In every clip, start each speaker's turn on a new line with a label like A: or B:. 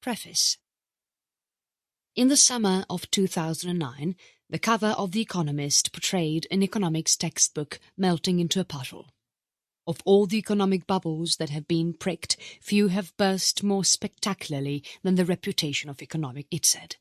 A: Preface. In the summer of 2009, the cover of The Economist portrayed an economics textbook melting into a puddle. Of all the economic bubbles that have been pricked, few have burst more spectacularly than the reputation of economic, it said.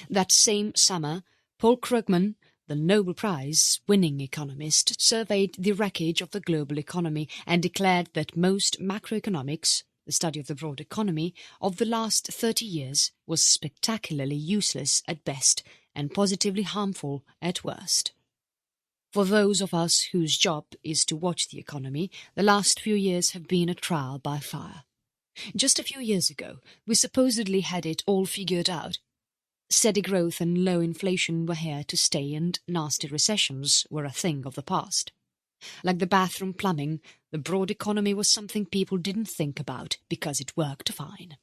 A: That same summer, Paul Krugman, the Nobel Prize-winning economist, surveyed the wreckage of the global economy and declared that most macroeconomics, the study of the broad economy, of the last 30 years was spectacularly useless at best and positively harmful at worst. For those of us whose job is to watch the economy, the last few years have been a trial by fire. Just a few years ago, we supposedly had it all figured out. Steady growth and low inflation were here to stay, and nasty recessions were a thing of the past. Like the bathroom plumbing, the broad economy was something people didn't think about because it worked fine.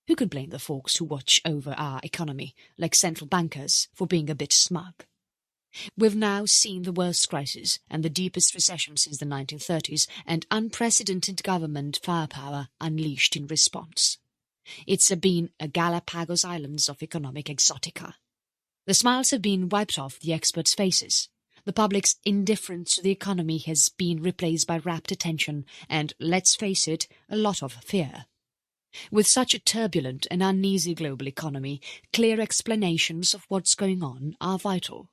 A: Who could blame the folks who watch over our economy, like central bankers, for being a bit smug? We've now seen the worst crisis and the deepest recession since the 1930s, and unprecedented government firepower unleashed in response. It's been a Galapagos Islands of economic exotica. The smiles have been wiped off the experts' faces. The public's indifference to the economy has been replaced by rapt attention and, let's face it, a lot of fear. With such a turbulent and uneasy global economy, clear explanations of what's going on are vital.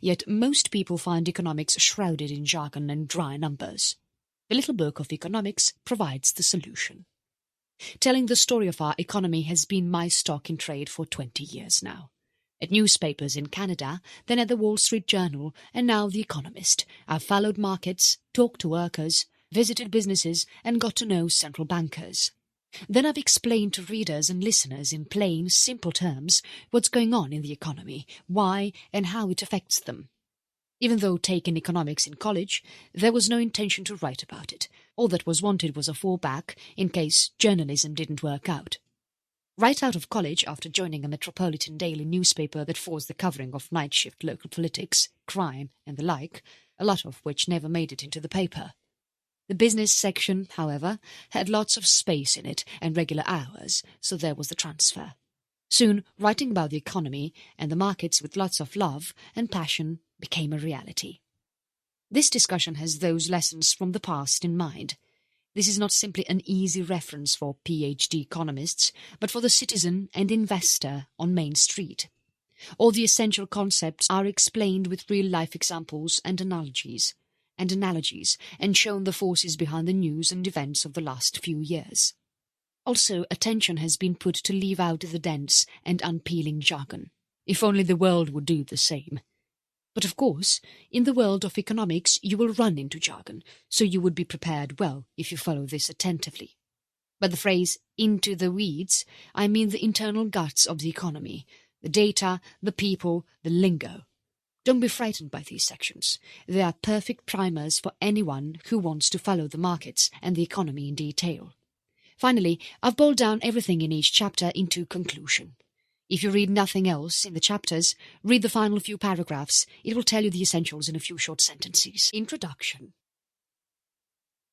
A: Yet most people find economics shrouded in jargon and dry numbers. The little book of economics provides the solution. Telling the story of our economy has been my stock in trade for 20 years now. At newspapers in Canada, then at the Wall Street Journal, and now The Economist, I've followed markets, talked to workers, visited businesses, and got to know central bankers. Then I've explained to readers and listeners in plain, simple terms what's going on in the economy, why and how it affects them. Even though taking economics in college, there was no intention to write about it. All that was wanted was a fallback in case journalism didn't work out. Right out of college, after joining a metropolitan daily newspaper that forced the covering of night-shift local politics, crime and the like, a lot of which never made it into the paper. The business section, however, had lots of space in it and regular hours, so there was the transfer. Soon, writing about the economy and the markets with lots of love and passion became a reality. This discussion has those lessons from the past in mind. This is not simply an easy reference for PhD economists, but for the citizen and investor on Main Street. All the essential concepts are explained with real-life examples and analogies, and shown the forces behind the news and events of the last few years. Also, attention has been put to leave out the dense and unpeeling jargon. If only the world would do the same. But of course, in the world of economics you will run into jargon, so you would be prepared well if you follow this attentively. By the phrase "into the weeds," I mean the internal guts of the economy, the data, the people, the lingo. Don't be frightened by these sections. They are perfect primers for anyone who wants to follow the markets and the economy in detail. Finally, I've boiled down everything in each chapter into conclusion. If you read nothing else in the chapters, read the final few paragraphs. It will tell you the essentials in a few short sentences. Introduction.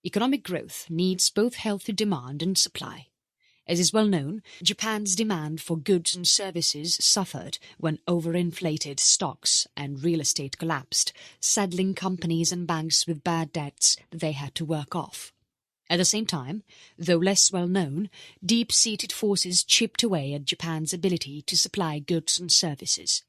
A: Economic growth needs both healthy demand and supply. As is well known, Japan's demand for goods and services suffered when overinflated stocks and real estate collapsed, saddling companies and banks with bad debts that they had to work off. At the same time, though less well known, deep-seated forces chipped away at Japan's ability to supply goods and services.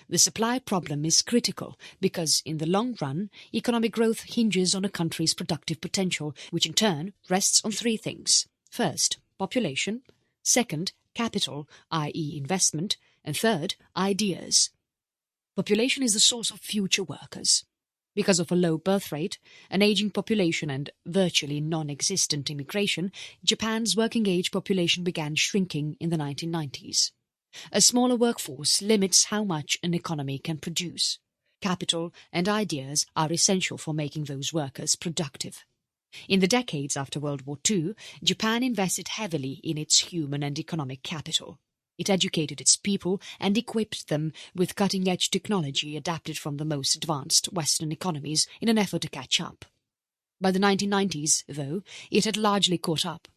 A: The supply problem is critical because, in the long run, economic growth hinges on a country's productive potential, which in turn rests on three things. First, population. Second, capital, i.e. investment. And third, ideas. Population is the source of future workers. Because of a low birth rate, an aging population and virtually non-existent immigration, Japan's working-age population began shrinking in the 1990s. A smaller workforce limits how much an economy can produce. Capital and ideas are essential for making those workers productive. In the decades after World War II, Japan invested heavily in its human and economic capital. It educated its people and equipped them with cutting-edge technology adapted from the most advanced Western economies in an effort to catch up. By the 1990s, though, it had largely caught up.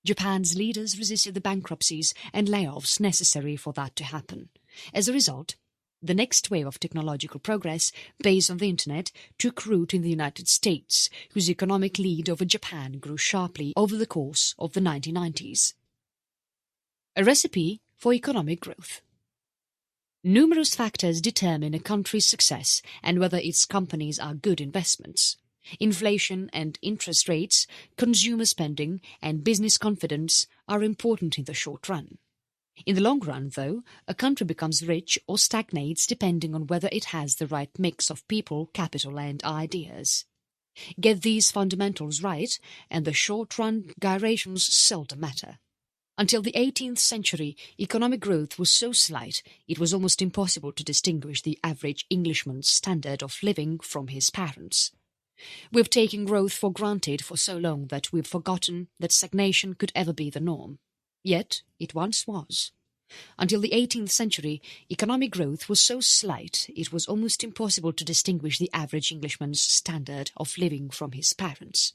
A: Japan's leaders resisted the bankruptcies and layoffs necessary for that to happen. As a result, the next wave of technological progress, based on the Internet, took root in the United States, whose economic lead over Japan grew sharply over the course of the 1990s. A recipe for economic growth. Numerous factors determine a country's success and whether its companies are good investments. Inflation and interest rates, consumer spending, and business confidence are important in the short run. In the long run, though, a country becomes rich or stagnates depending on whether it has the right mix of people, capital, and ideas. Get these fundamentals right, and the short-run gyrations seldom matter. Until the 18th century, economic growth was so slight it was almost impossible to distinguish the average Englishman's standard of living from his parents'. We've taken growth for granted for so long that we've forgotten that stagnation could ever be the norm. Yet it once was. Until the 18th century, economic growth was so slight it was almost impossible to distinguish the average Englishman's standard of living from his parents'.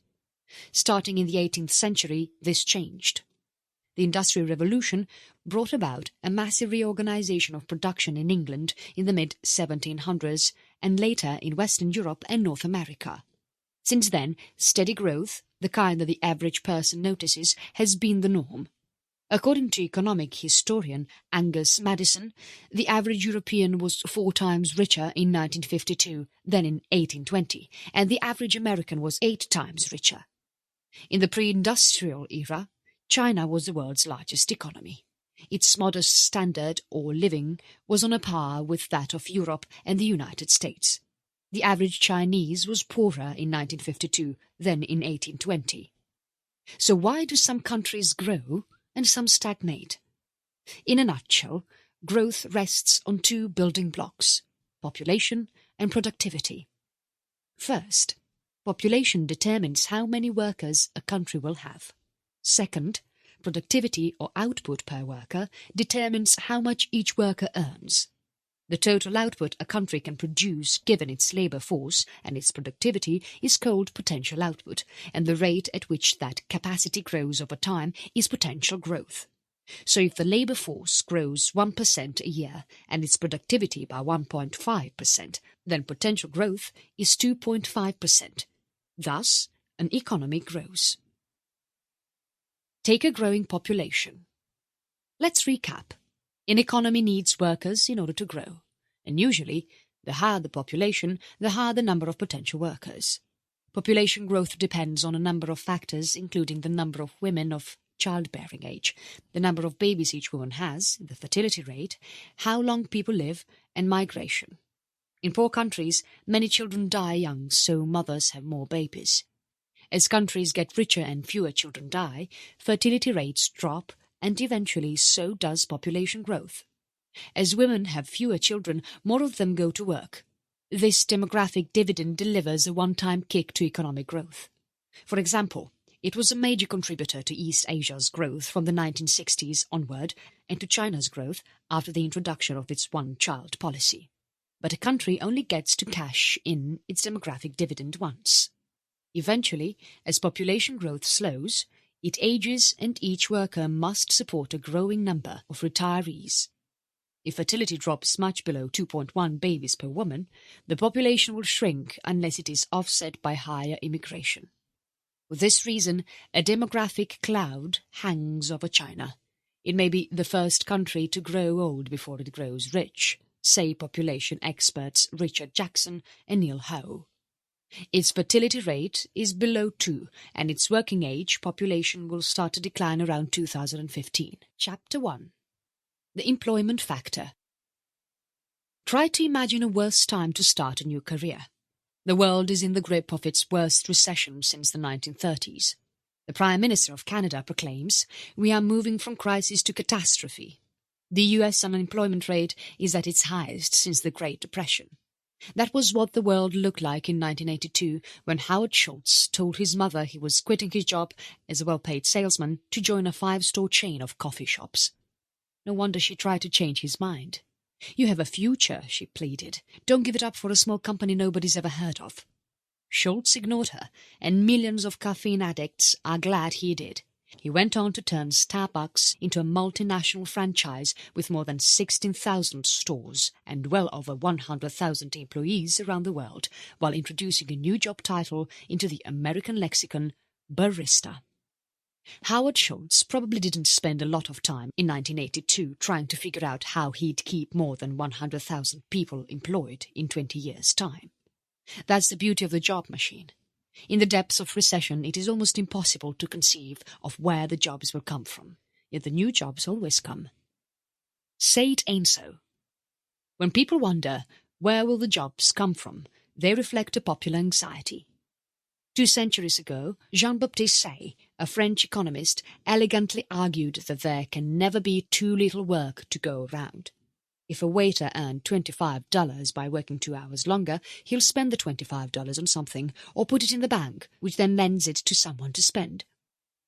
A: Starting in the 18th century, this changed. The Industrial Revolution brought about a massive reorganization of production in England in the mid-1700s and later in Western Europe and North America. Since then, steady growth, the kind that the average person notices, has been the norm. According to economic historian Angus Maddison, the average European was 4 times richer in 1952 than in 1820, and the average American was 8 times richer. In the pre-industrial era, China was the world's largest economy. Its modest standard or living was on a par with that of Europe and the United States. The average Chinese was poorer in 1952 than in 1820. So why do some countries grow and some stagnate? In a nutshell, growth rests on 2 building blocks: population and productivity. First, population determines how many workers a country will have. Second, productivity or output per worker determines how much each worker earns. The total output a country can produce given its labour force and its productivity is called potential output, and the rate at which that capacity grows over time is potential growth. So if the labour force grows 1% a year and its productivity by 1.5%, then potential growth is 2.5%. Thus, an economy grows. Take a growing population. Let's recap. An economy needs workers in order to grow, and usually, the higher the population, the higher the number of potential workers. Population growth depends on a number of factors, including the number of women of childbearing age, the number of babies each woman has, the fertility rate, how long people live, and migration. In poor countries, many children die young, so mothers have more babies. As countries get richer and fewer children die, fertility rates drop, and eventually so does population growth. As women have fewer children, more of them go to work. This demographic dividend delivers a one-time kick to economic growth. For example, it was a major contributor to East Asia's growth from the 1960s onward and to China's growth after the introduction of its one-child policy. But a country only gets to cash in its demographic dividend once. Eventually, as population growth slows, it ages and each worker must support a growing number of retirees. If fertility drops much below 2.1 babies per woman, the population will shrink unless it is offset by higher immigration. For this reason, a demographic cloud hangs over China. It may be the first country to grow old before it grows rich, say population experts Richard Jackson and Neil Howe. Its fertility rate is below 2, and its working age population will start to decline around 2015. Chapter 1. The Employment Factor. Try to imagine a worse time to start a new career. The world is in the grip of its worst recession since the 1930s. The Prime Minister of Canada proclaims, "We are moving from crisis to catastrophe." The US unemployment rate is at its highest since the Great Depression. That was what the world looked like in 1982 when Howard Schultz told his mother he was quitting his job as a well-paid salesman to join a 5-store chain of coffee shops. No wonder she tried to change his mind. "You have a future," she pleaded. "Don't give it up for a small company nobody's ever heard of." Schultz ignored her, and millions of caffeine addicts are glad he did. He went on to turn Starbucks into a multinational franchise with more than 16,000 stores and well over 100,000 employees around the world, while introducing a new job title into the American lexicon, barista. Howard Schultz probably didn't spend a lot of time in 1982 trying to figure out how he'd keep more than 100,000 people employed in 20 years' time. That's the beauty of the job machine. In the depths of recession, it is almost impossible to conceive of where the jobs will come from, yet the new jobs always come. Say it ain't so. When people wonder where will the jobs come from, they reflect a popular anxiety. 2 centuries ago, Jean-Baptiste Say, a French economist, elegantly argued that there can never be too little work to go around. If a waiter earned $25 by working 2 hours longer, he'll spend the $25 on something or put it in the bank, which then lends it to someone to spend.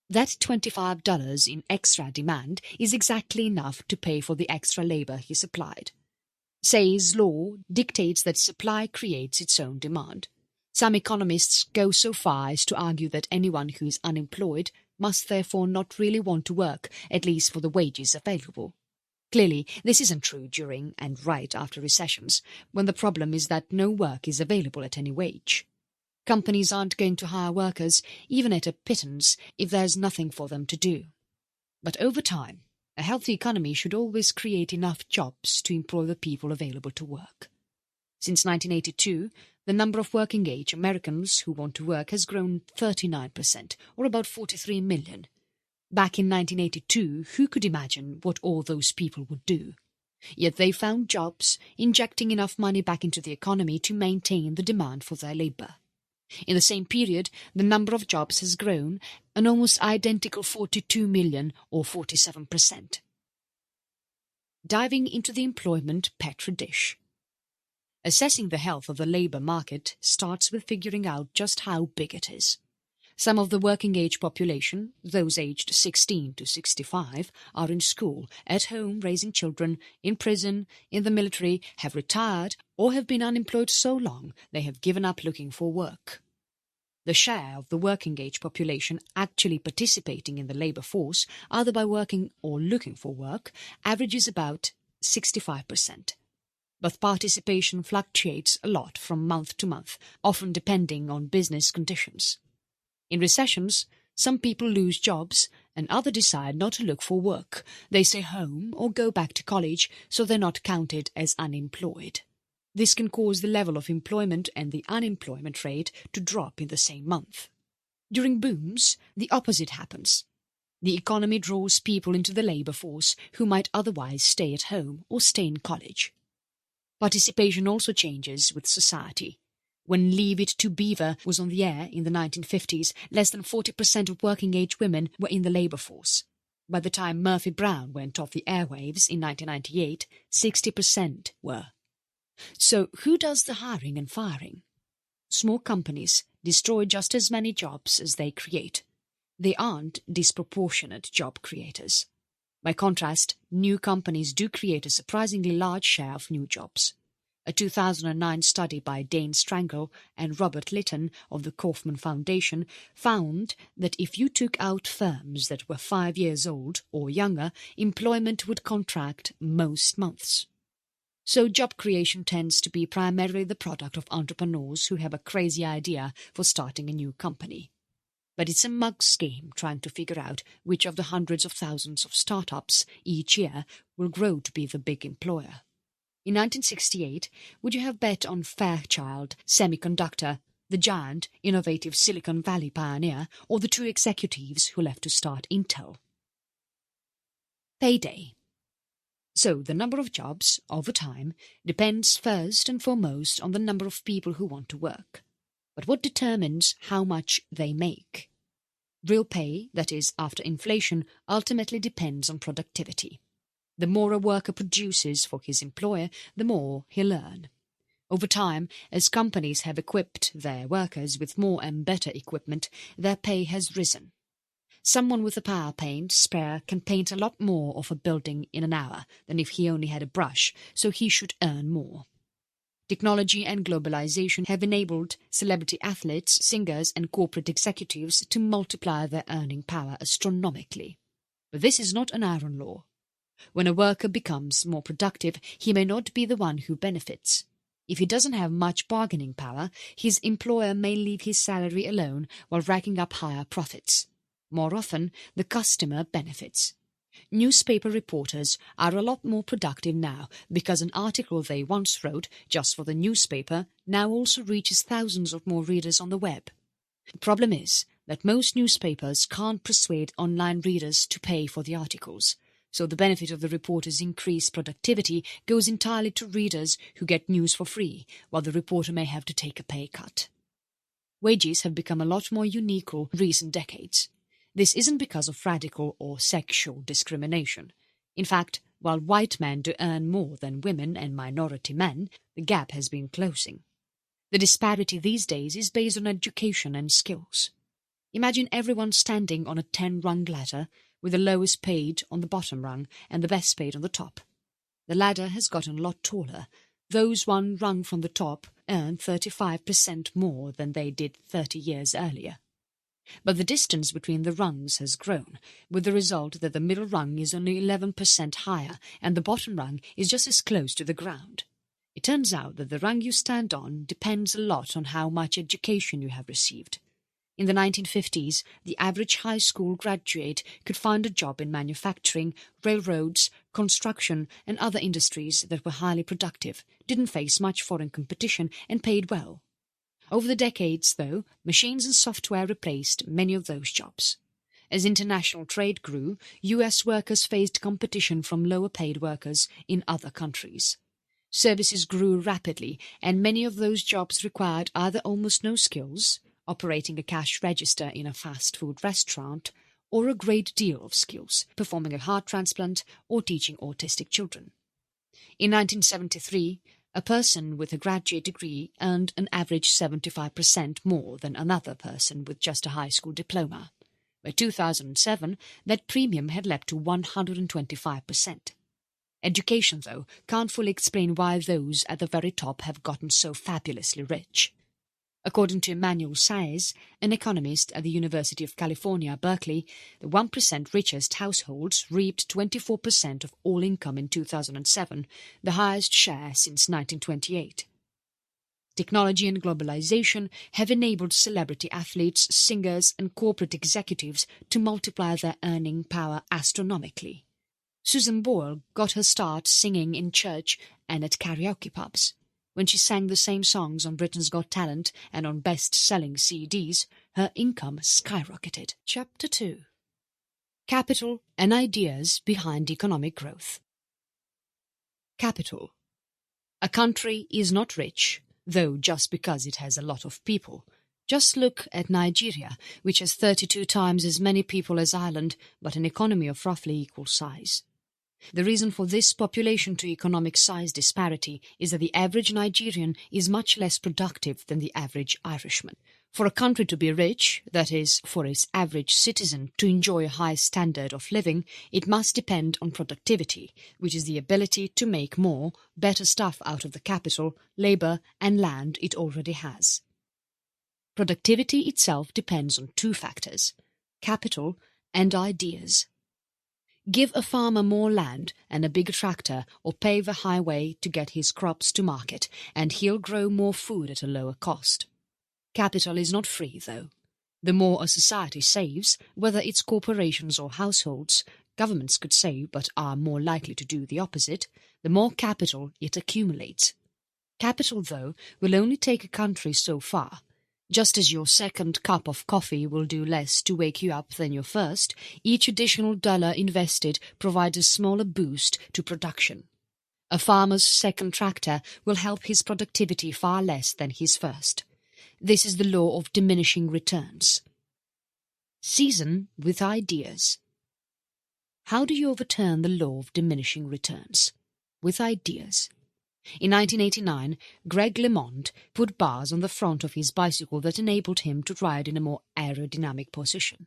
A: That $25 in extra demand is exactly enough to pay for the extra labor he supplied. Say's law dictates that supply creates its own demand. Some economists go so far as to argue that anyone who is unemployed must therefore not really want to work, at least for the wages available. Clearly, this isn't true during and right after recessions, when the problem is that no work is available at any wage. Companies aren't going to hire workers, even at a pittance, if there's nothing for them to do. But over time, a healthy economy should always create enough jobs to employ the people available to work. Since 1982, the number of working-age Americans who want to work has grown 39%, or about 43 million. Back in 1982, who could imagine what all those people would do? Yet they found jobs, injecting enough money back into the economy to maintain the demand for their labour. In the same period, the number of jobs has grown, an almost identical 42 million, or 47%. Diving into the employment petri dish. Assessing the health of the labour market starts with figuring out just how big it is. Some of the working-age population, those aged 16 to 65, are in school, at home raising children, in prison, in the military, have retired, or have been unemployed so long they have given up looking for work. The share of the working-age population actually participating in the labour force, either by working or looking for work, averages about 65%. But participation fluctuates a lot from month to month, often depending on business conditions. In recessions, some people lose jobs and others decide not to look for work. They stay home or go back to college, so they're not counted as unemployed. This can cause the level of employment and the unemployment rate to drop in the same month. During booms, the opposite happens. The economy draws people into the labour force who might otherwise stay at home or stay in college. Participation also changes with society. When Leave It to Beaver was on the air in the 1950s, less than 40% of working-age women were in the labour force. By the time Murphy Brown went off the airwaves in 1998, 60% were. So who does the hiring and firing? Small companies destroy just as many jobs as they create. They aren't disproportionate job creators. By contrast, new companies do create a surprisingly large share of new jobs. A 2009 study by Dane Strangle and Robert Litton of the Kaufman Foundation found that if you took out firms that were 5 years old or younger, employment would contract most months. So job creation tends to be primarily the product of entrepreneurs who have a crazy idea for starting a new company. But it's a mug's game trying to figure out which of the hundreds of thousands of startups each year will grow to be the big employer. In 1968, would you have bet on Fairchild Semiconductor, the giant, innovative Silicon Valley pioneer, or the 2 executives who left to start Intel? Payday. So the number of jobs, over time, depends first and foremost on the number of people who want to work. But what determines how much they make? Real pay, that is, after inflation, ultimately depends on productivity. The more a worker produces for his employer, the more he'll earn. Over time, as companies have equipped their workers with more and better equipment, their pay has risen. Someone with a power paint spare can paint a lot more of a building in an hour than if he only had a brush, so he should earn more. Technology and globalization have enabled celebrity athletes, singers, and corporate executives to multiply their earning power astronomically. But this is not an iron law. When a worker becomes more productive, he may not be the one who benefits. If he doesn't have much bargaining power, his employer may leave his salary alone while racking up higher profits. More often, the customer benefits. Newspaper reporters are a lot more productive now because an article they once wrote just for the newspaper now also reaches thousands of more readers on the web. The problem is that most newspapers can't persuade online readers to pay for the articles, so the benefit of the reporter's increased productivity goes entirely to readers who get news for free, while the reporter may have to take a pay cut. Wages have become a lot more unequal in recent decades. This isn't because of radical or sexual discrimination. In fact, while white men do earn more than women and minority men, the gap has been closing. The disparity these days is based on education and skills. Imagine everyone standing on a 10-rung ladder, with the lowest paid on the bottom rung and the best paid on the top. The ladder has gotten a lot taller. Those one rung from the top earn 35% more than they did 30 years earlier. But the distance between the rungs has grown, with the result that the middle rung is only 11% higher and the bottom rung is just as close to the ground. It turns out that the rung you stand on depends a lot on how much education you have received. In the 1950s, the average high school graduate could find a job in manufacturing, railroads, construction and other industries that were highly productive, didn't face much foreign competition and paid well. Over the decades, though, machines and software replaced many of those jobs. As international trade grew, US workers faced competition from lower-paid workers in other countries. Services grew rapidly, and many of those jobs required either almost no skills, operating a cash register in a fast food restaurant, or a great deal of skills, performing a heart transplant or teaching autistic children. In 1973, a person with a graduate degree earned an average 75% more than another person with just a high school diploma. By 2007, that premium had leapt to 125%. Education, though, can't fully explain why those at the very top have gotten so fabulously rich. According to Emmanuel Saez, an economist at the University of California, Berkeley, the 1% richest households reaped 24% of all income in 2007, the highest share since 1928. Technology and globalization have enabled celebrity athletes, singers and corporate executives to multiply their earning power astronomically. Susan Boyle got her start singing in church and at karaoke pubs. When she sang the same songs on Britain's Got Talent and on best-selling CDs, her income skyrocketed. Chapter 2. Capital and Ideas Behind Economic Growth. Capital. A country is not rich, though just because it has a lot of people. Just look at Nigeria, which has 32 times as many people as Ireland, but an economy of roughly equal size. The reason for this population-to-economic size disparity is that the average Nigerian is much less productive than the average Irishman. For a country to be rich, that is, for its average citizen to enjoy a high standard of living, it must depend on productivity, which is the ability to make more, better stuff out of the capital, labour and land it already has. Productivity itself depends on two factors: capital and ideas. Give a farmer more land and a bigger tractor or pave a highway to get his crops to market, and he'll grow more food at a lower cost. Capital is not free, though. The more a society saves, whether it's corporations or households, governments could save but are more likely to do the opposite, the more capital it accumulates. Capital, though, will only take a country so far. Just as your second cup of coffee will do less to wake you up than your first, each additional dollar invested provides a smaller boost to production. A farmer's second tractor will help his productivity far less than his first. This is the law of diminishing returns. Season with ideas. How do you overturn the law of diminishing returns? With ideas. In 1989, Greg LeMond put bars on the front of his bicycle that enabled him to ride in a more aerodynamic position.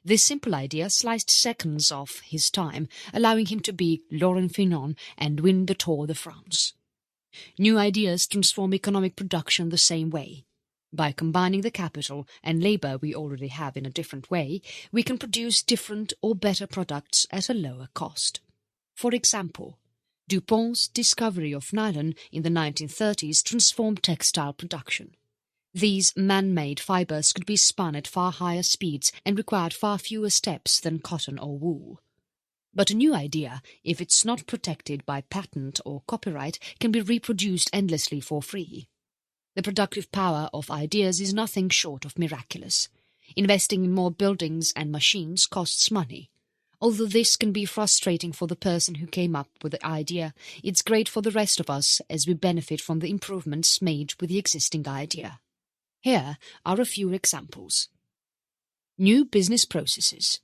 A: This simple idea sliced seconds off his time, allowing him to be Laurent Fignon and win the Tour de France. New ideas transform economic production the same way. By combining the capital and labour we already have in a different way, we can produce different or better products at a lower cost. For example, DuPont's discovery of nylon in the 1930s transformed textile production. These man-made fibers could be spun at far higher speeds and required far fewer steps than cotton or wool. But a new idea, if it's not protected by patent or copyright, can be reproduced endlessly for free. The productive power of ideas is nothing short of miraculous. Investing in more buildings and machines costs money. Although this can be frustrating for the person who came up with the idea, it's great for the rest of us as we benefit from the improvements made with the existing idea. Here are a few examples. New business processes.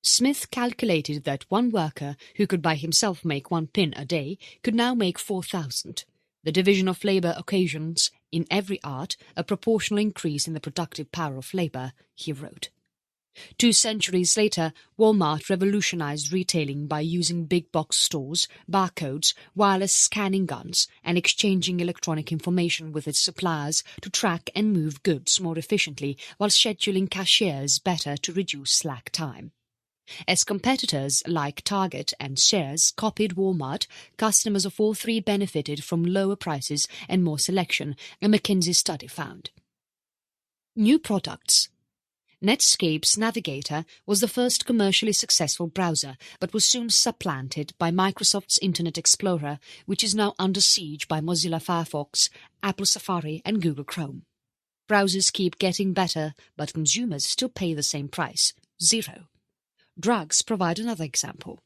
A: Smith calculated that one worker who could by himself make 1 pin a day could now make 4,000. The division of labour occasions, in every art, a proportional increase in the productive power of labour, he wrote. 2 centuries later, Walmart revolutionized retailing by using big box stores, barcodes, wireless scanning guns, and exchanging electronic information with its suppliers to track and move goods more efficiently while scheduling cashiers better to reduce slack time. As competitors like Target and Sears copied Walmart, customers of all three benefited from lower prices and more selection, a McKinsey study found. New products. Netscape's Navigator was the first commercially successful browser, but was soon supplanted by Microsoft's Internet Explorer, which is now under siege by Mozilla Firefox, Apple Safari and Google Chrome. Browsers keep getting better, but consumers still pay the same price, $0. Drugs provide another example.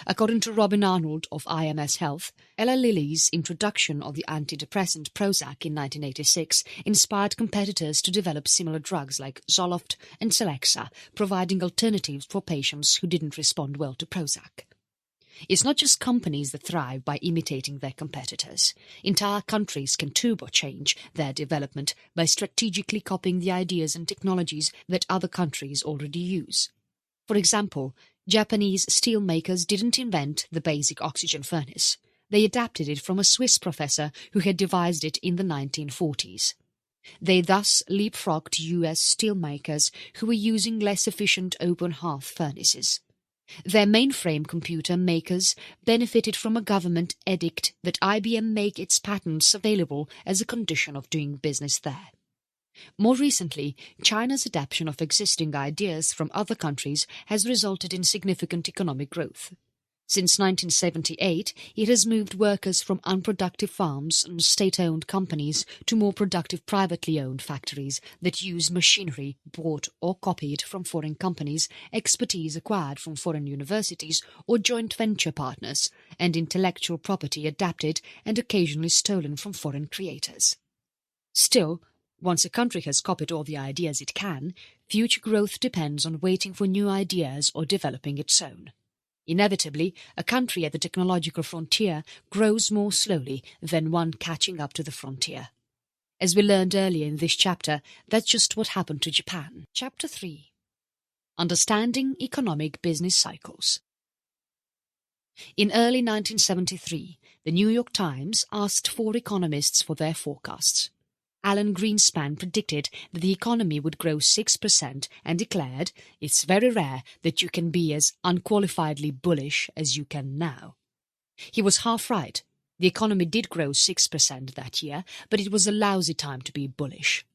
A: According to Robin Arnold of IMS Health, Ella Lilly's introduction of the antidepressant Prozac in 1986 inspired competitors to develop similar drugs like Zoloft and Celexa, providing alternatives for patients who didn't respond well to Prozac. It's not just companies that thrive by imitating their competitors. Entire countries can turbocharge their development by strategically copying the ideas and technologies that other countries already use. For example, Japanese steel makers didn't invent the basic oxygen furnace. They adapted it from a Swiss professor who had devised it in the 1940s. They thus leapfrogged US steelmakers who were using less efficient open hearth furnaces. Their mainframe computer makers benefited from a government edict that IBM make its patents available as a condition of doing business there. More recently, China's adoption of existing ideas from other countries has resulted in significant economic growth. Since 1978, it has moved workers from unproductive farms and state-owned companies to more productive privately owned factories that use machinery bought or copied from foreign companies, expertise acquired from foreign universities or joint venture partners, and intellectual property adapted and occasionally stolen from foreign creators. Still, once a country has copied all the ideas it can, future growth depends on waiting for new ideas or developing its own. Inevitably, a country at the technological frontier grows more slowly than one catching up to the frontier. As we learned earlier in this chapter, that's just what happened to Japan. Chapter 3. Understanding Economic Business Cycles. In early 1973, the New York Times asked 4 economists for their forecasts. Alan Greenspan predicted that the economy would grow 6% and declared, "It's very rare that you can be as unqualifiedly bullish as you can now." He was half right. The economy did grow 6% that year, but it was a lousy time to be bullish.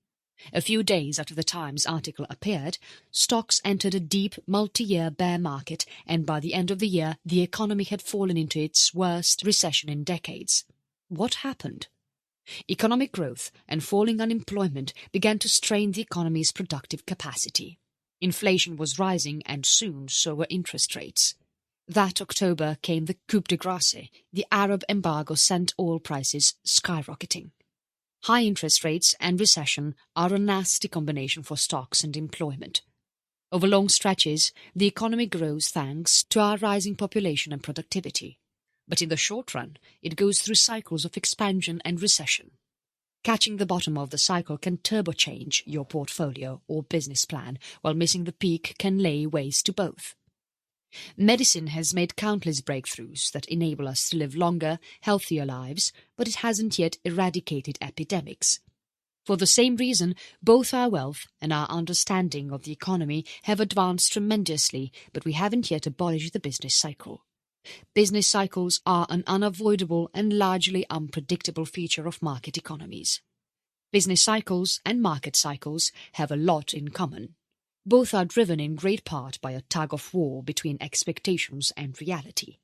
A: A few days after the Times article appeared, stocks entered a deep multi-year bear market, and by the end of the year the economy had fallen into its worst recession in decades. What happened? Economic growth and falling unemployment began to strain the economy's productive capacity. Inflation was rising and soon so were interest rates. That October came the coup de grace. The Arab embargo sent oil prices skyrocketing. High interest rates and recession are a nasty combination for stocks and employment. Over long stretches, the economy grows thanks to our rising population and productivity. But in the short run, it goes through cycles of expansion and recession. Catching the bottom of the cycle can turbocharge your portfolio or business plan, while missing the peak can lay waste to both. Medicine has made countless breakthroughs that enable us to live longer, healthier lives, but it hasn't yet eradicated epidemics. For the same reason, both our wealth and our understanding of the economy have advanced tremendously, but we haven't yet abolished the business cycle. Business cycles are an unavoidable and largely unpredictable feature of market economies. Business cycles and market cycles have a lot in common. Both are driven in great part by a tug-of-war between expectations and reality.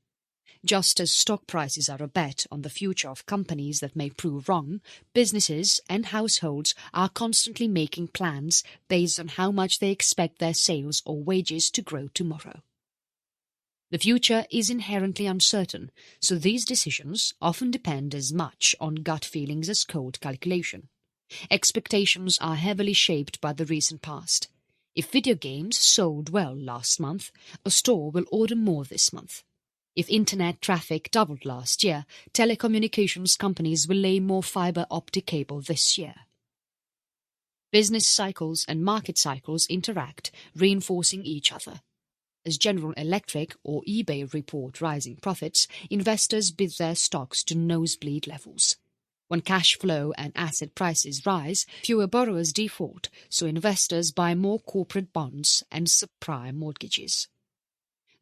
A: Just as stock prices are a bet on the future of companies that may prove wrong, businesses and households are constantly making plans based on how much they expect their sales or wages to grow tomorrow. The future is inherently uncertain, so these decisions often depend as much on gut feelings as cold calculation. Expectations are heavily shaped by the recent past. If video games sold well last month, a store will order more this month. If internet traffic doubled last year, telecommunications companies will lay more fiber optic cable this year. Business cycles and market cycles interact, reinforcing each other. As General Electric or eBay report rising profits, investors bid their stocks to nosebleed levels. When cash flow and asset prices rise, fewer borrowers default, so investors buy more corporate bonds and subprime mortgages.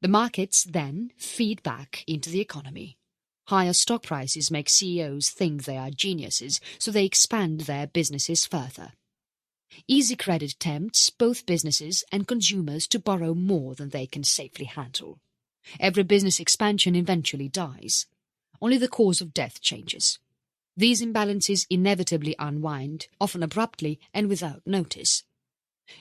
A: The markets then feed back into the economy. Higher stock prices make CEOs think they are geniuses, so they expand their businesses further. Easy credit tempts both businesses and consumers to borrow more than they can safely handle. Every business expansion eventually dies. Only the cause of death changes. These imbalances inevitably unwind, often abruptly and without notice.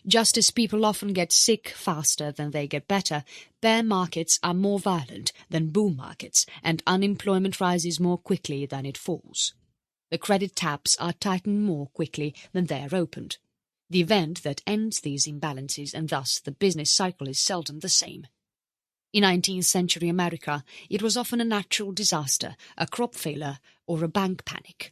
A: Just as people often get sick faster than they get better, bear markets are more violent than boom markets, and unemployment rises more quickly than it falls. The credit taps are tightened more quickly than they are opened. The event that ends these imbalances and thus the business cycle is seldom the same. In 19th century America, it was often a natural disaster, a crop failure, or a bank panic.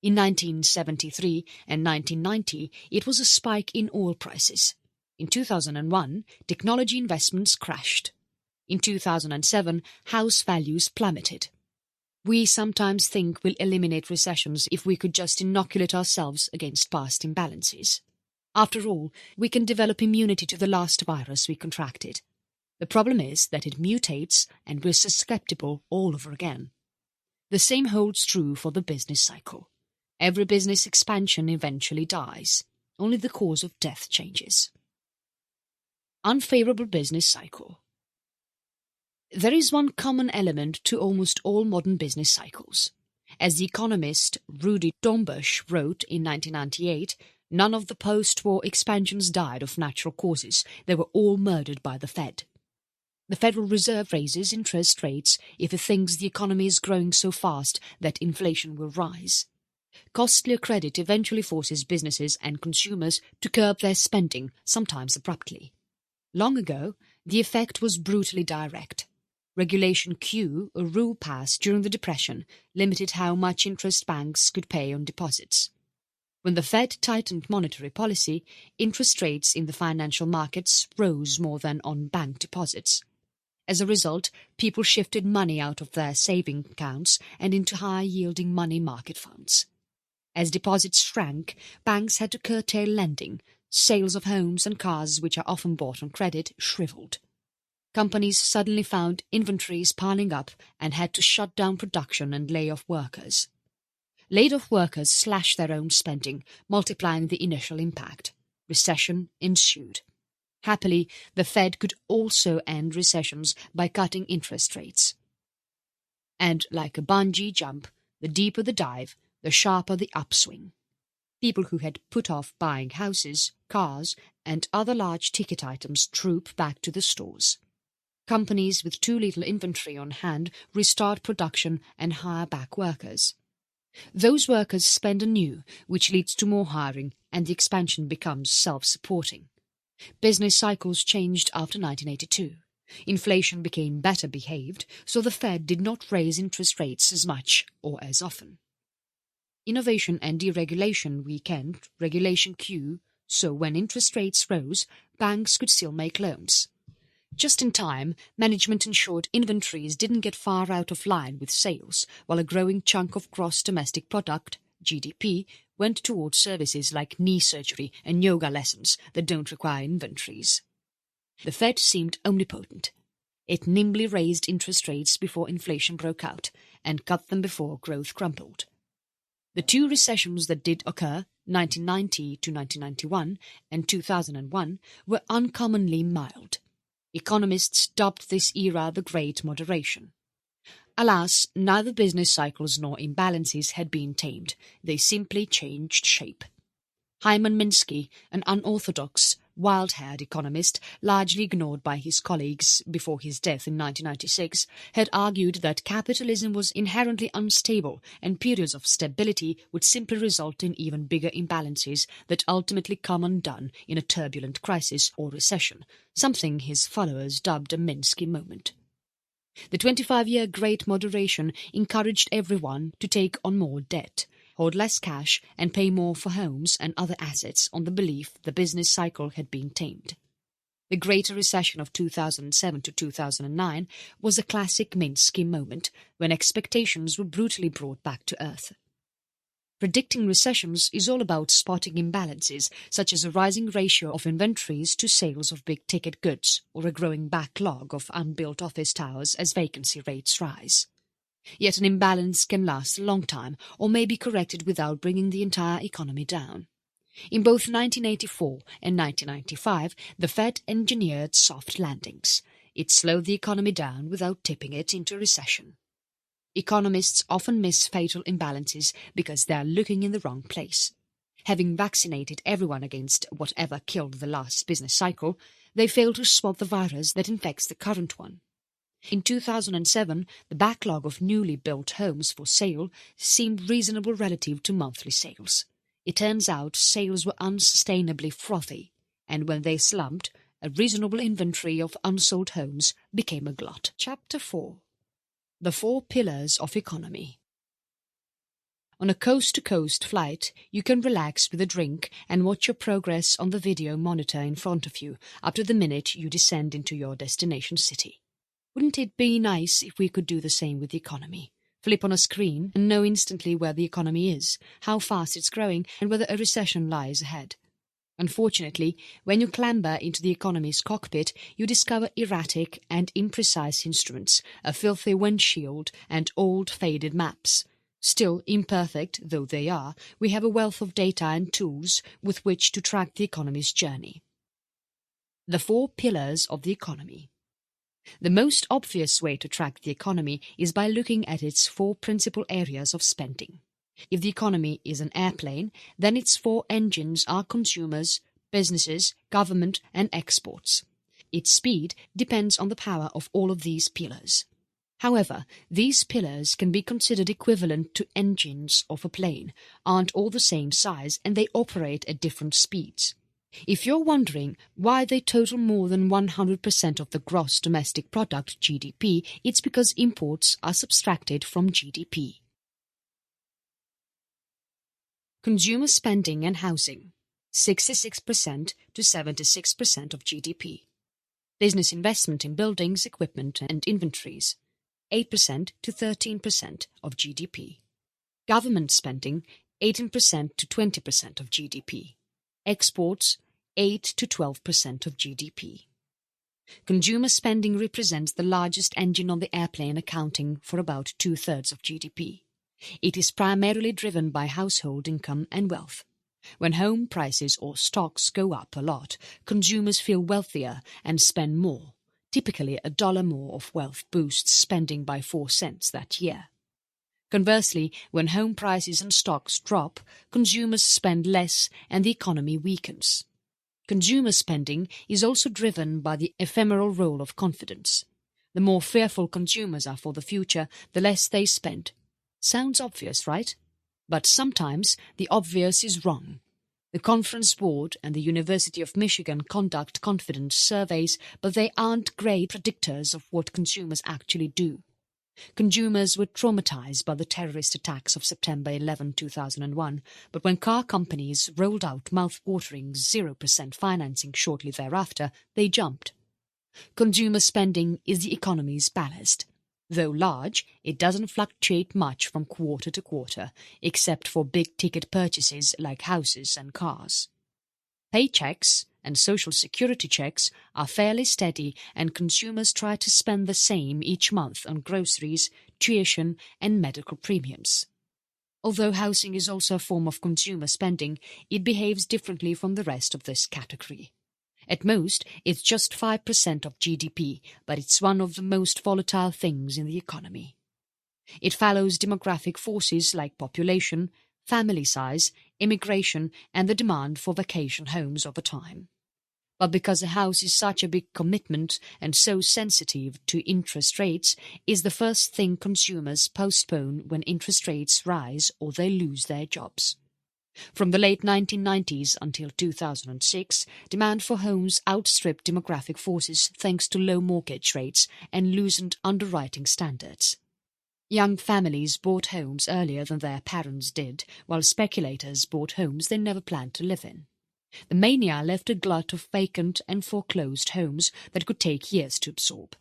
A: In 1973 and 1990, it was a spike in oil prices. In 2001, technology investments crashed. In 2007, house values plummeted. We sometimes think we'll eliminate recessions if we could just inoculate ourselves against past imbalances. After all, we can develop immunity to the last virus we contracted. The problem is that it mutates and we're susceptible all over again. The same holds true for the business cycle. Every business expansion eventually dies. Only the cause of death changes. Unfavorable business cycle. There is one common element to almost all modern business cycles. As the economist Rudi Dornbusch wrote in 1998, none of the post-war expansions died of natural causes. They were all murdered by the Fed. The Federal Reserve raises interest rates if it thinks the economy is growing so fast that inflation will rise. Costlier credit eventually forces businesses and consumers to curb their spending, sometimes abruptly. Long ago, the effect was brutally direct. Regulation Q, a rule passed during the Depression, limited how much interest banks could pay on deposits. When the Fed tightened monetary policy, interest rates in the financial markets rose more than on bank deposits. As a result, people shifted money out of their saving accounts and into high-yielding money market funds. As deposits shrank, banks had to curtail lending. Sales of homes and cars, which are often bought on credit, shriveled. Companies suddenly found inventories piling up and had to shut down production and lay off workers. Laid-off workers slashed their own spending, multiplying the initial impact. Recession ensued. Happily, the Fed could also end recessions by cutting interest rates. And like a bungee jump, the deeper the dive, the sharper the upswing. People who had put off buying houses, cars, and other large ticket items troop back to the stores. Companies with too little inventory on hand restart production and hire back workers. Those workers spend anew, which leads to more hiring, and the expansion becomes self-supporting. Business cycles changed after 1982. Inflation became better behaved, so the Fed did not raise interest rates as much or as often. Innovation and deregulation weakened Regulation Q, so when interest rates rose, banks could still make loans. Just in time, management ensured inventories didn't get far out of line with sales, while a growing chunk of gross domestic product, GDP, went towards services like knee surgery and yoga lessons that don't require inventories. The Fed seemed omnipotent. It nimbly raised interest rates before inflation broke out and cut them before growth crumbled. The two recessions that did occur, 1990 to 1991 and 2001, were uncommonly mild. Economists dubbed this era the Great Moderation. Alas, neither business cycles nor imbalances had been tamed. They simply changed shape. Hyman Minsky, an unorthodox, wild-haired economist, largely ignored by his colleagues before his death in 1996, had argued that capitalism was inherently unstable and periods of stability would simply result in even bigger imbalances that ultimately come undone in a turbulent crisis or recession, something his followers dubbed a Minsky Moment. The 25-year Great Moderation encouraged everyone to take on more debt, hold less cash and pay more for homes and other assets on the belief the business cycle had been tamed. The Greater Recession of 2007 to 2009 was a classic Minsky moment when expectations were brutally brought back to earth. Predicting recessions is all about spotting imbalances, such as a rising ratio of inventories to sales of big-ticket goods or a growing backlog of unbuilt office towers as vacancy rates rise. Yet an imbalance can last a long time or may be corrected without bringing the entire economy down. In both 1984 and 1995, the Fed engineered soft landings. It slowed the economy down without tipping it into recession. Economists often miss fatal imbalances because they are looking in the wrong place. Having vaccinated everyone against whatever killed the last business cycle, they fail to spot the virus that infects the current one. In 2007, the backlog of newly built homes for sale seemed reasonable relative to monthly sales. It turns out sales were unsustainably frothy, and when they slumped, a reasonable inventory of unsold homes became a glut. Chapter 4. The Four Pillars of Economy. On a coast-to-coast flight, you can relax with a drink and watch your progress on the video monitor in front of you up to the minute you descend into your destination city. Wouldn't it be nice if we could do the same with the economy? Flip on a screen and know instantly where the economy is, how fast it's growing, and whether a recession lies ahead. Unfortunately, when you clamber into the economy's cockpit, you discover erratic and imprecise instruments, a filthy windshield, and old faded maps. Still, imperfect though they are, we have a wealth of data and tools with which to track the economy's journey. The Four Pillars of the Economy. The most obvious way to track the economy is by looking at its four principal areas of spending. If the economy is an airplane, then its four engines are consumers, businesses, government, and exports. Its speed depends on the power of all of these pillars. However, these pillars can be considered equivalent to engines of a plane, aren't all the same size, and they operate at different speeds. If you're wondering why they total more than 100% of the gross domestic product GDP, it's because imports are subtracted from GDP. Consumer spending and housing, 66% to 76% of GDP. Business investment in buildings, equipment and inventories, 8% to 13% of GDP. Government spending, 18% to 20% of GDP. Exports, 8 to 12% of GDP. Consumer spending represents the largest engine on the airplane, accounting for about 2/3 of GDP. It is primarily driven by household income and wealth. When home prices or stocks go up a lot, consumers feel wealthier and spend more. Typically, $1 more of wealth boosts spending by 4 cents that year. Conversely, when home prices and stocks drop, consumers spend less and the economy weakens. Consumer spending is also driven by the ephemeral role of confidence. The more fearful consumers are for the future, the less they spend. Sounds obvious, right? But sometimes the obvious is wrong. The Conference Board and the University of Michigan conduct confidence surveys, but they aren't great predictors of what consumers actually do. Consumers were traumatized by the terrorist attacks of September 11, 2001, but when car companies rolled out mouth-watering 0% financing shortly thereafter, they jumped. Consumer spending is the economy's ballast. Though large, it doesn't fluctuate much from quarter to quarter, except for big-ticket purchases like houses and cars. Paychecks and social security checks are fairly steady, and consumers try to spend the same each month on groceries, tuition and medical premiums. Although housing is also a form of consumer spending, it behaves differently from the rest of this category. At most, it's just 5% of GDP, but it's one of the most volatile things in the economy. It follows demographic forces like population, family size, immigration and the demand for vacation homes over time. But because a house is such a big commitment and so sensitive to interest rates, is the first thing consumers postpone when interest rates rise or they lose their jobs. From the late 1990s until 2006, demand for homes outstripped demographic forces thanks to low mortgage rates and loosened underwriting standards. Young families bought homes earlier than their parents did, while speculators bought homes they never planned to live in. The mania left a glut of vacant and foreclosed homes that could take years to absorb.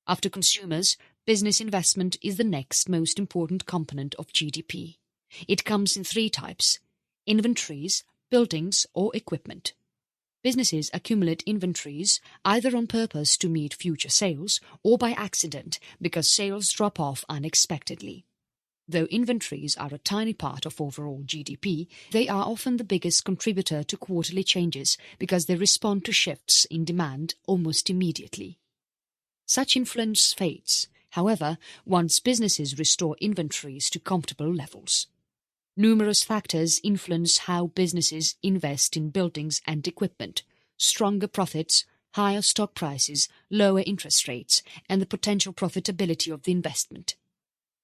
A: After consumers, business investment is the next most important component of GDP. It comes in three types: inventories, buildings or equipment. Businesses accumulate inventories either on purpose to meet future sales or by accident because sales drop off unexpectedly. Though inventories are a tiny part of overall GDP, they are often the biggest contributor to quarterly changes because they respond to shifts in demand almost immediately. Such influence fades, however, once businesses restore inventories to comfortable levels. Numerous factors influence how businesses invest in buildings and equipment: stronger profits, higher stock prices, lower interest rates, and the potential profitability of the investment.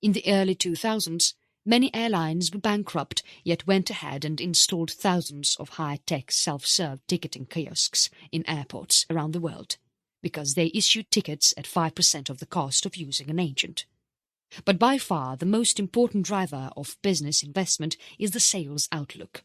A: In the early 2000s, many airlines were bankrupt, yet went ahead and installed thousands of high-tech self-serve ticketing kiosks in airports around the world, because they issued tickets at 5% of the cost of using an agent. But by far the most important driver of business investment is the sales outlook.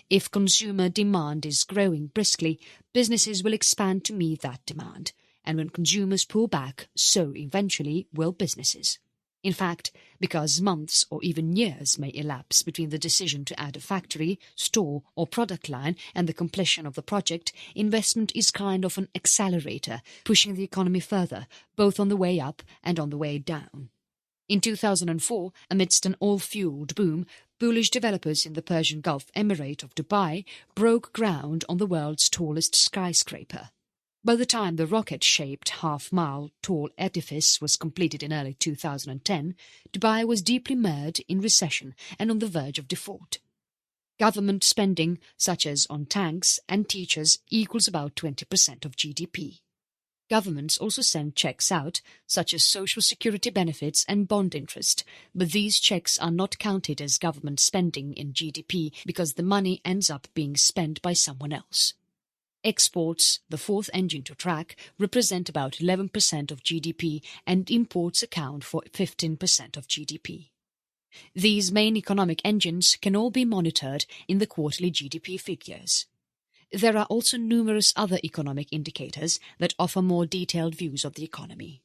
A: If consumer demand is growing briskly, businesses will expand to meet that demand, and when consumers pull back, so eventually will businesses. In fact, because months or even years may elapse between the decision to add a factory, store or product line and the completion of the project, investment is kind of an accelerator, pushing the economy further, both on the way up and on the way down. In 2004, amidst an oil-fueled boom, bullish developers in the Persian Gulf Emirate of Dubai broke ground on the world's tallest skyscraper. By the time the rocket-shaped half-mile tall edifice was completed in early 2010, Dubai was deeply mired in recession and on the verge of default. Government spending, such as on tanks and teachers, equals about 20% of GDP. Governments also send checks out, such as social security benefits and bond interest, but these checks are not counted as government spending in GDP because the money ends up being spent by someone else. Exports, the fourth engine to track, represent about 11% of GDP and imports account for 15% of GDP. These main economic engines can all be monitored in the quarterly GDP figures. There are also numerous other economic indicators that offer more detailed views of the economy.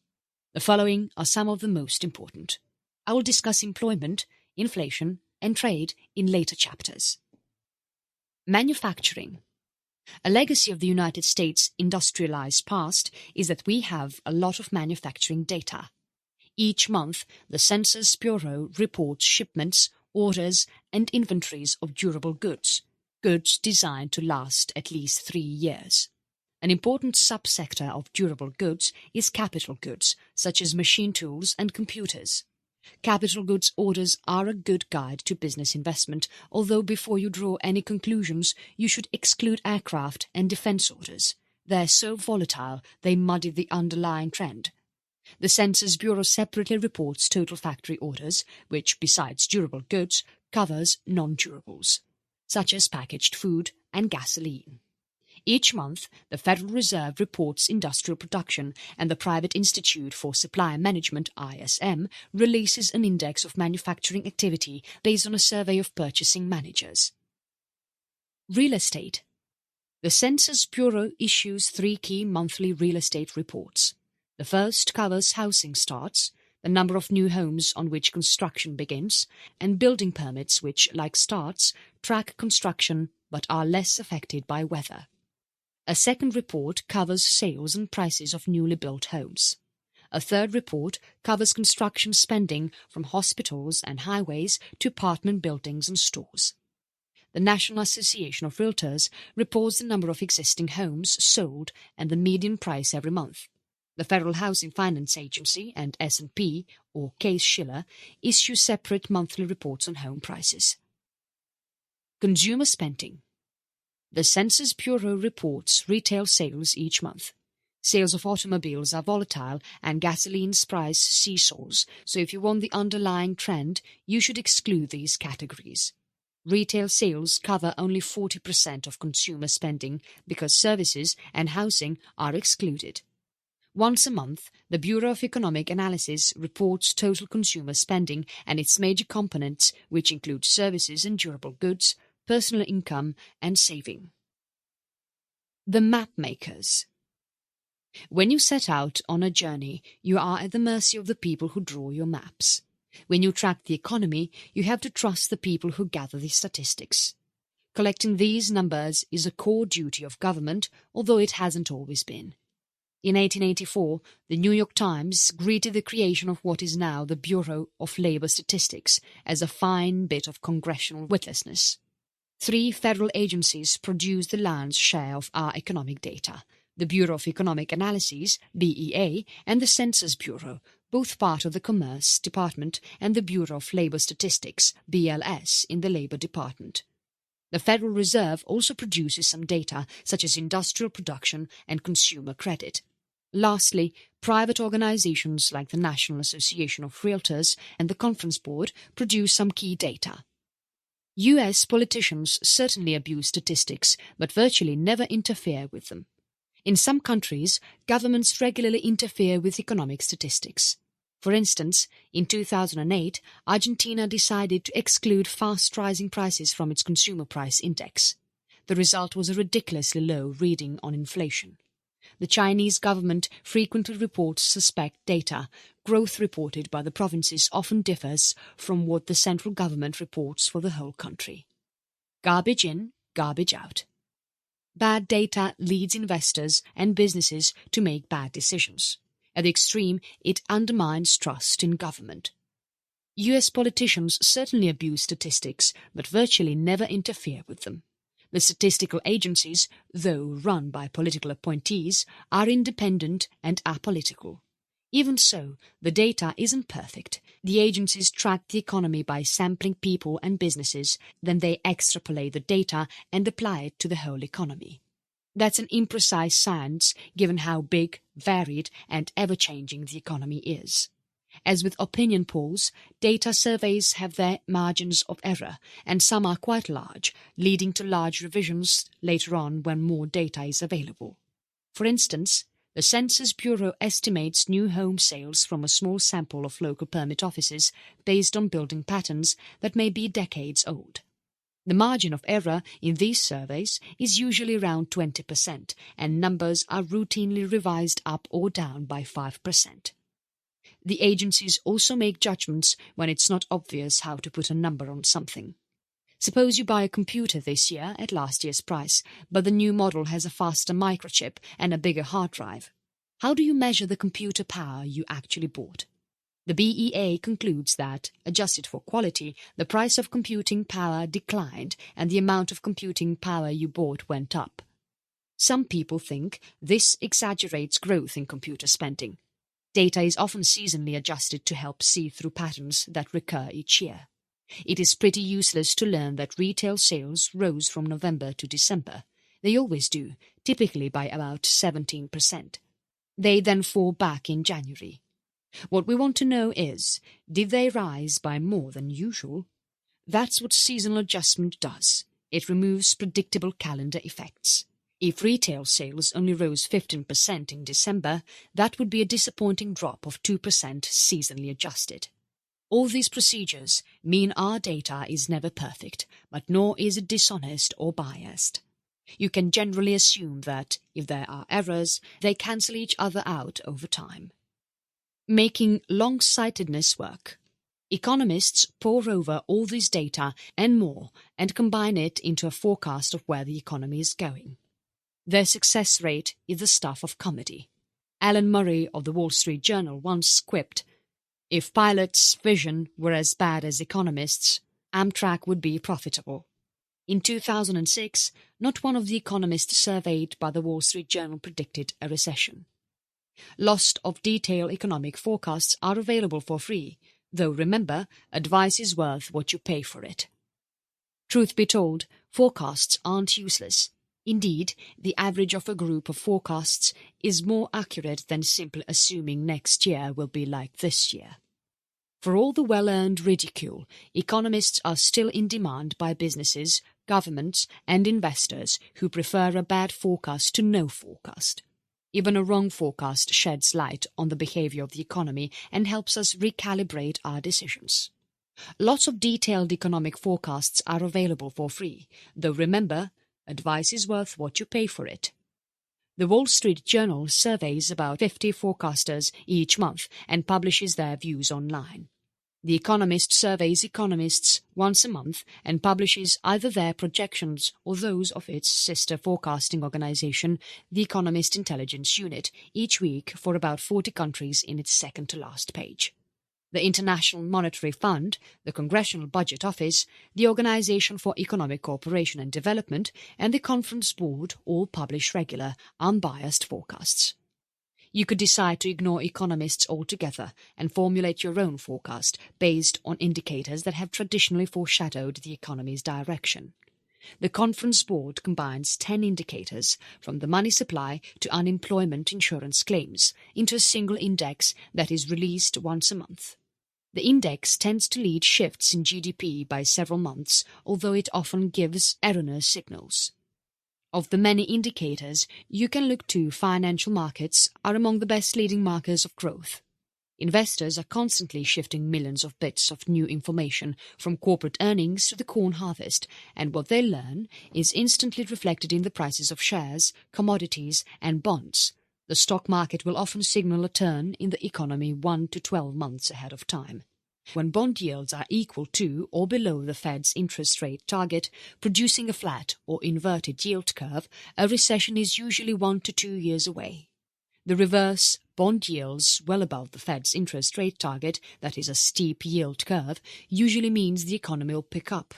A: The following are some of the most important. I will discuss employment, inflation, and trade in later chapters. Manufacturing. A legacy of the United States' industrialized past is that we have a lot of manufacturing data. Each month, the Census Bureau reports shipments, orders, and inventories of durable goods designed to last at least 3 years. An important subsector of durable goods is capital goods, such as machine tools and computers. Capital goods orders are a good guide to business investment, although before you draw any conclusions, you should exclude aircraft and defense orders. They're so volatile, they muddy the underlying trend. The Census Bureau separately reports total factory orders, which, besides durable goods, covers non-durables, such as packaged food and gasoline. Each month, the Federal Reserve reports industrial production, and the Private Institute for Supply Management (ISM) releases an index of manufacturing activity based on a survey of purchasing managers. Real estate. The Census Bureau issues 3 key monthly real estate reports. The first covers housing starts, the number of new homes on which construction begins, and building permits which, like starts, track construction but are less affected by weather. A second report covers sales and prices of newly built homes. A third report covers construction spending from hospitals and highways to apartment buildings and stores. The National Association of Realtors reports the number of existing homes sold and the median price every month. The Federal Housing Finance Agency and S&P, or Case-Shiller, issue separate monthly reports on home prices. Consumer spending. The Census Bureau reports retail sales each month. Sales of automobiles are volatile and gasoline's price seesaws, so if you want the underlying trend, you should exclude these categories. Retail sales cover only 40% of consumer spending because services and housing are excluded. Once a month, the Bureau of Economic Analysis reports total consumer spending and its major components, which include services and durable goods, personal income, and saving. The Mapmakers. When you set out on a journey, you are at the mercy of the people who draw your maps. When you track the economy, you have to trust the people who gather the statistics. Collecting these numbers is a core duty of government, although it hasn't always been. In 1884, the New York Times greeted the creation of what is now the Bureau of Labor Statistics as a fine bit of congressional witlessness. 3 federal agencies produce the lion's share of our economic data: the Bureau of Economic Analysis, BEA, and the Census Bureau, both part of the Commerce Department, and the Bureau of Labor Statistics, BLS, in the Labor Department. The Federal Reserve also produces some data, such as industrial production and consumer credit. Lastly, private organizations like the National Association of Realtors and the Conference Board produce some key data. U.S. politicians certainly abuse statistics, but virtually never interfere with them. In some countries, governments regularly interfere with economic statistics. For instance, in 2008, Argentina decided to exclude fast-rising prices from its consumer price index. The result was a ridiculously low reading on inflation. The Chinese government frequently reports suspect data. Growth reported by the provinces often differs from what the central government reports for the whole country. Garbage in, garbage out. Bad data leads investors and businesses to make bad decisions. At the extreme, it undermines trust in government. U.S. politicians certainly abuse statistics, but virtually never interfere with them. The statistical agencies, though run by political appointees, are independent and apolitical. Even so, the data isn't perfect. The agencies track the economy by sampling people and businesses, then they extrapolate the data and apply it to the whole economy. That's an imprecise science, given how big, varied, and ever-changing the economy is. As with opinion polls, data surveys have their margins of error, and some are quite large, leading to large revisions later on when more data is available. For instance, the Census Bureau estimates new home sales from a small sample of local permit offices based on building patterns that may be decades old. The margin of error in these surveys is usually around 20%, and numbers are routinely revised up or down by 5%. The agencies also make judgments when it's not obvious how to put a number on something. Suppose you buy a computer this year at last year's price, but the new model has a faster microchip and a bigger hard drive. How do you measure the computer power you actually bought? The BEA concludes that, adjusted for quality, the price of computing power declined and the amount of computing power you bought went up. Some people think this exaggerates growth in computer spending. Data is often seasonally adjusted to help see through patterns that recur each year. It is pretty useless to learn that retail sales rose from November to December. They always do, typically by about 17%. They then fall back in January. What we want to know is, did they rise by more than usual? That's what seasonal adjustment does. It removes predictable calendar effects. If retail sales only rose 15% in December, that would be a disappointing drop of 2% seasonally adjusted. All these procedures mean our data is never perfect, but nor is it dishonest or biased. You can generally assume that, if there are errors, they cancel each other out over time. Making long-sightedness work. Economists pore over all this data and more and combine it into a forecast of where the economy is going. Their success rate is the stuff of comedy. Alan Murray of the Wall Street Journal once quipped, "If pilots' vision were as bad as economists', Amtrak would be profitable." In 2006, not one of the economists surveyed by the Wall Street Journal predicted a recession. Lots of detailed economic forecasts are available for free, though remember, advice is worth what you pay for it. Truth be told, forecasts aren't useless. Indeed, the average of a group of forecasts is more accurate than simply assuming next year will be like this year. For all the well-earned ridicule, economists are still in demand by businesses, governments and investors who prefer a bad forecast to no forecast. Even a wrong forecast sheds light on the behavior of the economy and helps us recalibrate our decisions. Lots of detailed economic forecasts are available for free, though remember, advice is worth what you pay for it. The Wall Street Journal surveys about 50 forecasters each month and publishes their views online. The Economist surveys economists once a month and publishes either their projections or those of its sister forecasting organization, the Economist Intelligence Unit, each week for about 40 countries in its second-to-last page. The International Monetary Fund, the Congressional Budget Office, the Organization for Economic Cooperation and Development, and the Conference Board all publish regular, unbiased forecasts. You could decide to ignore economists altogether and formulate your own forecast based on indicators that have traditionally foreshadowed the economy's direction. The Conference Board combines 10 indicators, from the money supply to unemployment insurance claims, into a single index that is released once a month. The index tends to lead shifts in GDP by several months, although it often gives erroneous signals. Of the many indicators you can look to, financial markets are among the best leading markers of growth. Investors are constantly shifting millions of bits of new information from corporate earnings to the corn harvest, and what they learn is instantly reflected in the prices of shares, commodities and bonds. The stock market will often signal a turn in the economy 1 to 12 months ahead of time. When bond yields are equal to or below the Fed's interest rate target, producing a flat or inverted yield curve, a recession is usually 1 to 2 years away. The reverse, bond yields well above the Fed's interest rate target, that is a steep yield curve, usually means the economy will pick up.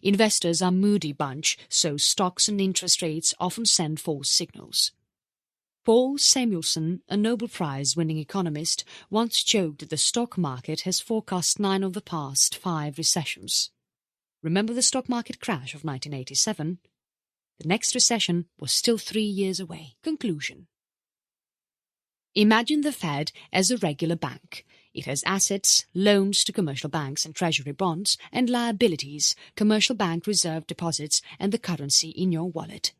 A: Investors are a moody bunch, so stocks and interest rates often send false signals. Paul Samuelson, a Nobel Prize-winning economist, once joked that the stock market has forecast 9 of the past 5 recessions. Remember the stock market crash of 1987? The next recession was still 3 years away. Conclusion. Imagine the Fed as a regular bank. It has assets, loans to commercial banks and treasury bonds, and liabilities, commercial bank reserve deposits and the currency in your wallet.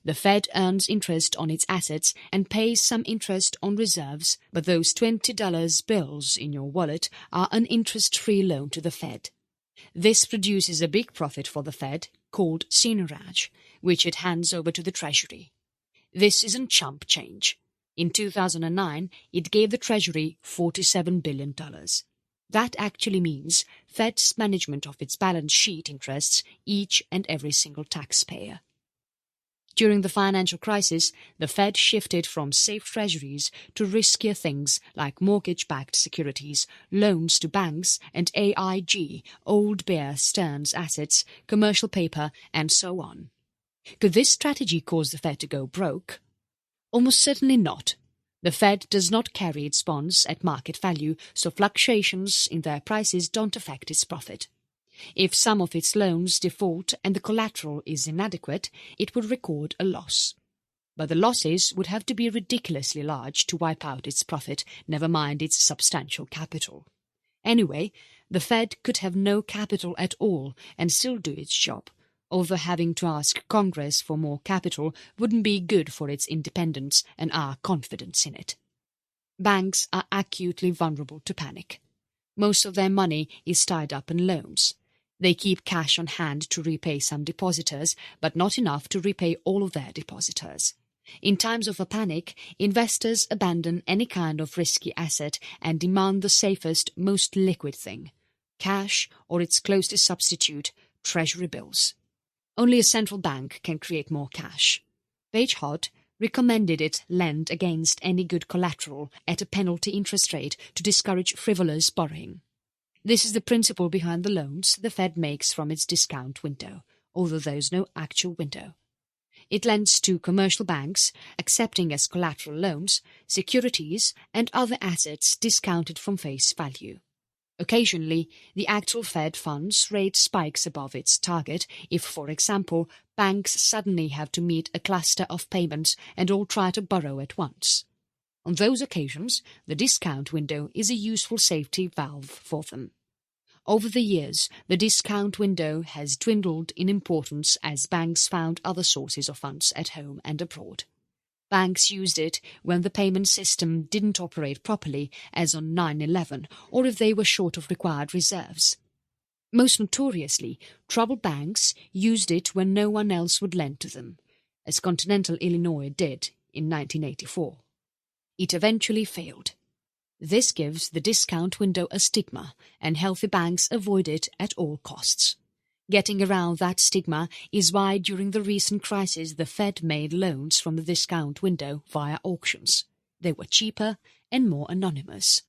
A: The Fed earns interest on its assets and pays some interest on reserves, but those $20 bills in your wallet are an interest-free loan to the Fed. This produces a big profit for the Fed, called seigniorage, which it hands over to the Treasury. This isn't chump change. In 2009, it gave the Treasury $47 billion. That actually means Fed's management of its balance sheet interests each and every single taxpayer. During the financial crisis, the Fed shifted from safe treasuries to riskier things like mortgage-backed securities, loans to banks, and AIG, old Bear Stearns assets, commercial paper, and so on. Could this strategy cause the Fed to go broke? Almost certainly not. The Fed does not carry its bonds at market value, so fluctuations in their prices don't affect its profit. If some of its loans default and the collateral is inadequate, it would record a loss. But the losses would have to be ridiculously large to wipe out its profit, never mind its substantial capital. Anyway, the Fed could have no capital at all and still do its job, although having to ask Congress for more capital wouldn't be good for its independence and our confidence in it. Banks are acutely vulnerable to panic. Most of their money is tied up in loans. They keep cash on hand to repay some depositors, but not enough to repay all of their depositors. In times of a panic, investors abandon any kind of risky asset and demand the safest, most liquid thing: cash or its closest substitute, treasury bills. Only a central bank can create more cash. Page Hott recommended it lend against any good collateral at a penalty interest rate to discourage frivolous borrowing. This is the principle behind the loans the Fed makes from its discount window, although there is no actual window. It lends to commercial banks, accepting as collateral loans, securities and other assets discounted from face value. Occasionally, the actual Fed funds rate spikes above its target if, for example, banks suddenly have to meet a cluster of payments and all try to borrow at once. On those occasions, the discount window is a useful safety valve for them. Over the years, the discount window has dwindled in importance as banks found other sources of funds at home and abroad. Banks used it when the payment system didn't operate properly, as on 9/11, or if they were short of required reserves. Most notoriously, troubled banks used it when no one else would lend to them, as Continental Illinois did in 1984. It eventually failed. This gives the discount window a stigma, and healthy banks avoid it at all costs. Getting around that stigma is why during the recent crisis the Fed made loans from the discount window via auctions. They were cheaper and more anonymous.